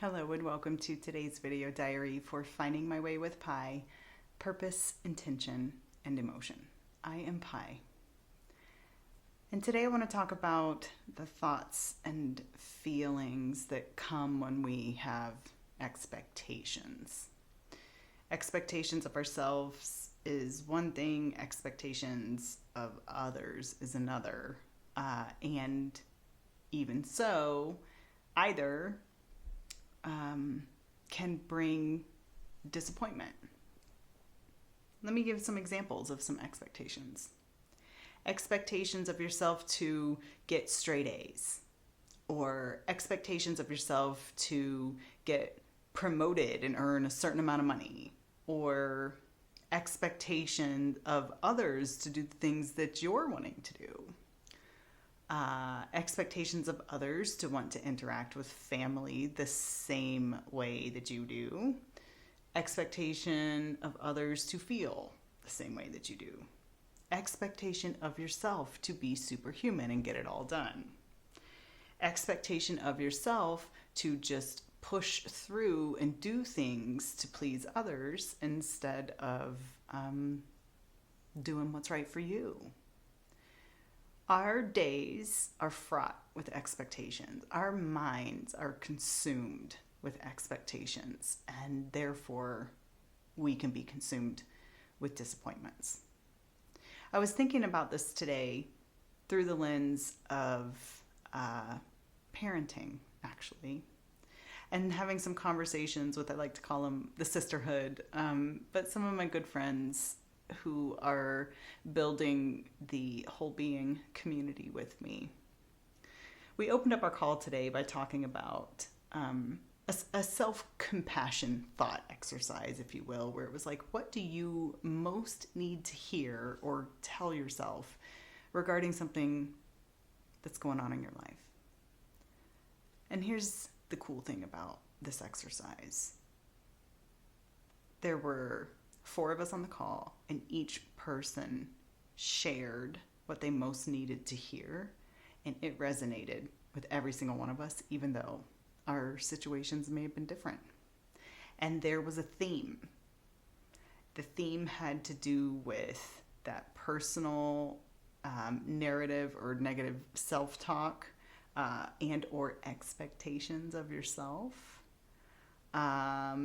Hello and welcome to today's video diary for Finding My Way with Pi, Purpose, Intention, and Emotion. I am Pi. And today I want to talk about the thoughts and feelings that come when we have expectations. Expectations of ourselves is one thing, expectations of others is another. And even so, either can bring disappointment. Let me give some examples of some expectations. Expectations of yourself to get straight A's, or expectations of yourself to get promoted and earn a certain amount of money, or expectation of others to do the things that you're wanting to do. Expectations of others to want to interact with family the same way that you do. Expectation of others to feel the same way that you do. Expectation of yourself to be superhuman and get it all done. Expectation of yourself to just push through and do things to please others instead of doing what's right for you. Our days are fraught with expectations. Our minds are consumed with expectations, and therefore we can be consumed with disappointments. I was thinking about this today through the lens of parenting, actually, and having some conversations with, I like to call them the sisterhood, but some of my good friends who are building the wellbeing community with me. We opened up our call today by talking about a self-compassion thought exercise, if you will, where it was like, what do you most need to hear or tell yourself regarding something that's going on in your life? And here's the cool thing about this exercise. There were 4 of us on the call, and each person shared what they most needed to hear, and it resonated with every single one of us, even though our situations may have been different. And there was a theme. The theme had to do with that personal narrative or negative self-talk and or expectations of yourself. A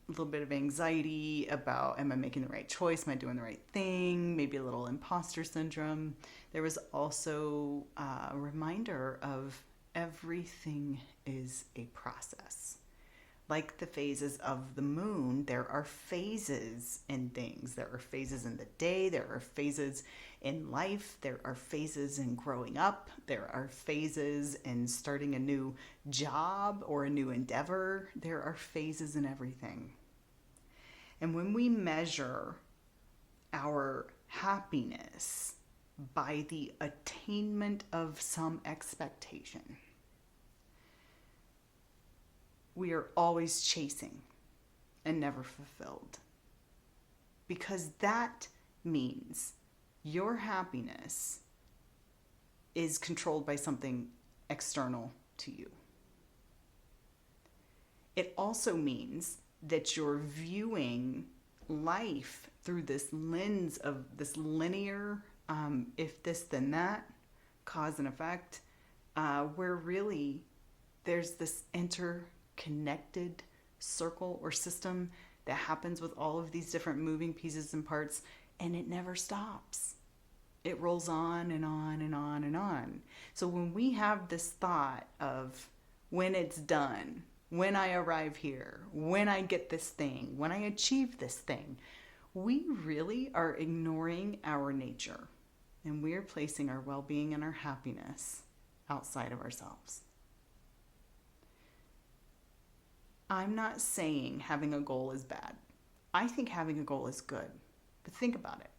little bit of anxiety about, am I making the right choice? Am I doing the right thing? Maybe a little imposter syndrome. There was also a reminder of everything is a process. Like the phases of the moon, there are phases in things. There are phases in the day. There are phases in life. There are phases in growing up. There are phases in starting a new job or a new endeavor. There are phases in everything. And when we measure our happiness by the attainment of some expectation, we are always chasing and never fulfilled. Because that means your happiness is controlled by something external to you. It also means that you're viewing life through this lens of this linear, if this then that, cause and effect, where really there's this interconnected circle or system that happens with all of these different moving pieces and parts, and it never stops. It rolls on and on and on and on. So when we have this thought of when it's done, when I arrive here, when I get this thing, when I achieve this thing, we really are ignoring our nature, and we are placing our well-being and our happiness outside of ourselves. I'm not saying having a goal is bad. I think having a goal is good, but think about it.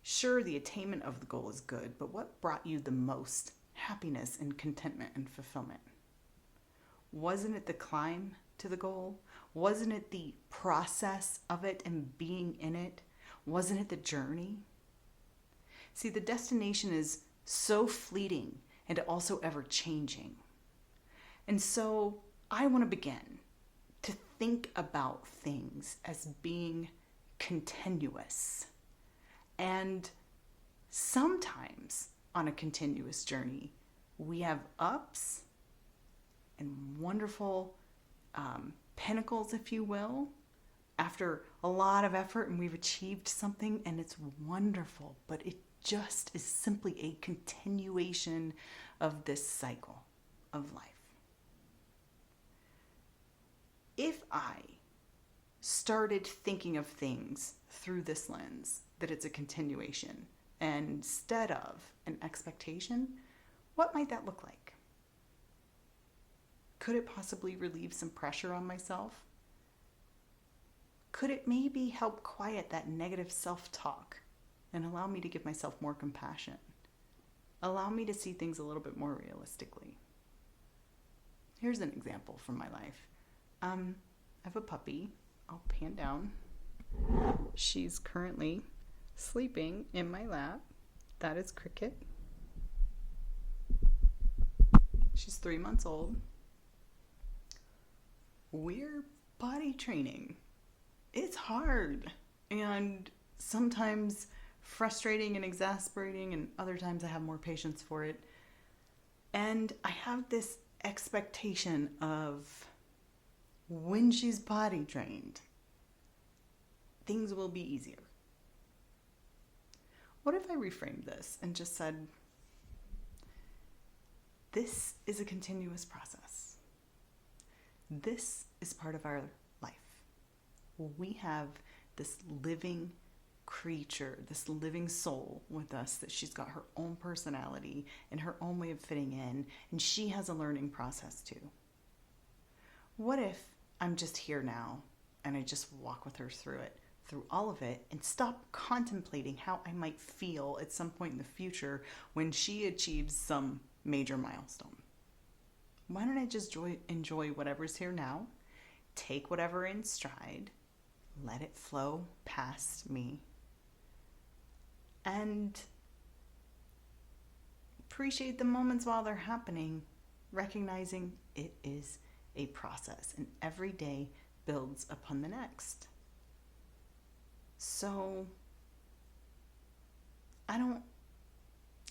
Sure, the attainment of the goal is good, but what brought you the most happiness and contentment and fulfillment? Wasn't it the climb to the goal? Wasn't it the process of it and being in it? Wasn't it the journey? See, the destination is so fleeting and also ever changing. And so I want to begin to think about things as being continuous. And sometimes on a continuous journey, we have ups and wonderful pinnacles, if you will, after a lot of effort and we've achieved something and it's wonderful, but it just is simply a continuation of this cycle of life. If I started thinking of things through this lens, that it's a continuation instead of an expectation, what might that look like? Could it possibly relieve some pressure on myself? Could it maybe help quiet that negative self-talk and allow me to give myself more compassion? Allow me to see things a little bit more realistically. Here's an example from my life. I have a puppy. I'll pan down. She's currently sleeping in my lap. That is Cricket. She's 3 months old. We're potty training. It's hard and sometimes frustrating and exasperating, and other times I have more patience for it. And I have this expectation of when she's potty trained, things will be easier. What if I reframed this and just said, this is a continuous process. This is part of our life. We have this living creature, this living soul with us, that she's got her own personality and her own way of fitting in, and she has a learning process too. What if I'm just here now and I just walk with her through it, through all of it, and stop contemplating how I might feel at some point in the future when she achieves some major milestone? Why don't I just enjoy whatever's here now, take whatever in stride, let it flow past me, and appreciate the moments while they're happening, recognizing it is a process and every day builds upon the next. So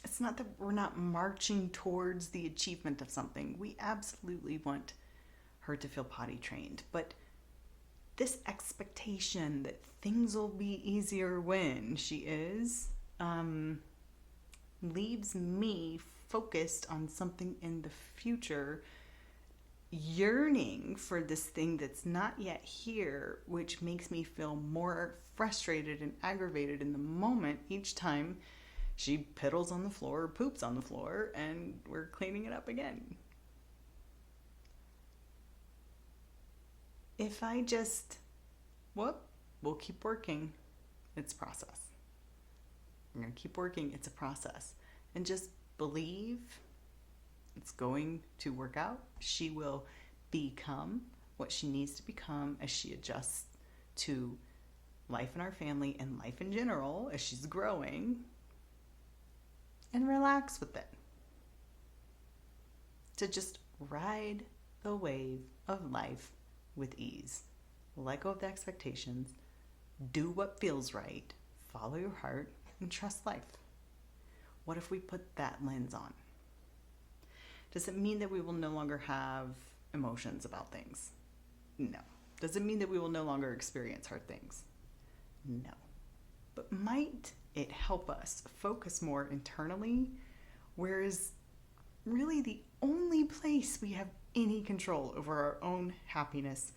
it's not that we're not marching towards the achievement of something. We absolutely want her to feel potty trained, but this expectation that things will be easier when she is leaves me focused on something in the future, yearning for this thing that's not yet here, which makes me feel more frustrated and aggravated in the moment each time she piddles on the floor, poops on the floor, and we're cleaning it up again. If I just, we'll keep working, it's process. I'm going to keep working, it's a process. And just believe it's going to work out. She will become what she needs to become as she adjusts to life in our family and life in general as she's growing. And relax with it. To just ride the wave of life with ease. Let go of the expectations. Do what feels right. Follow your heart and trust life. What if we put that lens on? Does it mean that we will no longer have emotions about things? No. Does it mean that we will no longer experience hard things? No. But might it help us focus more internally, whereas really the only place we have any control over our own happiness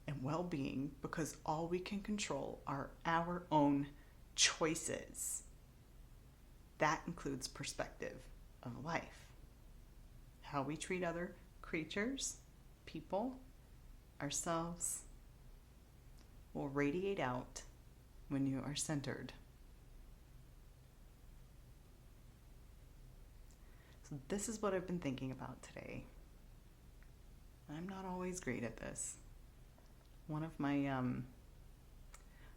and well-being, because all we can control are our own choices. That includes perspective of life. How we treat other creatures, people, ourselves, will radiate out when you are centered. So this is what I've been thinking about today. I'm not always great at this. One of my,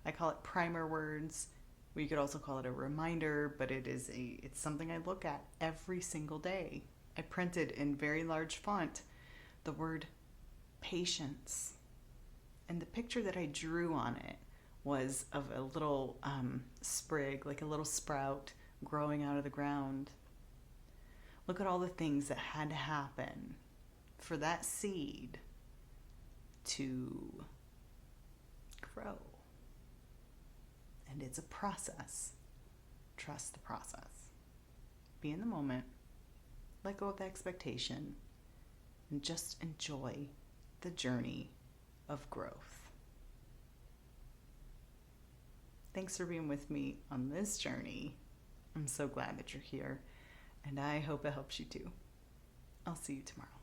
I call it primer words. We could also call it a reminder, but it's something I look at every single day. I printed in very large font the word patience. And the picture that I drew on it was of a little sprig, like a little sprout growing out of the ground. Look at all the things that had to happen for that seed to grow. And it's a process. Trust the process. Be in the moment. Let go of the expectation. And just enjoy the journey of growth. Thanks for being with me on this journey. I'm so glad that you're here, and I hope it helps you too. I'll see you tomorrow.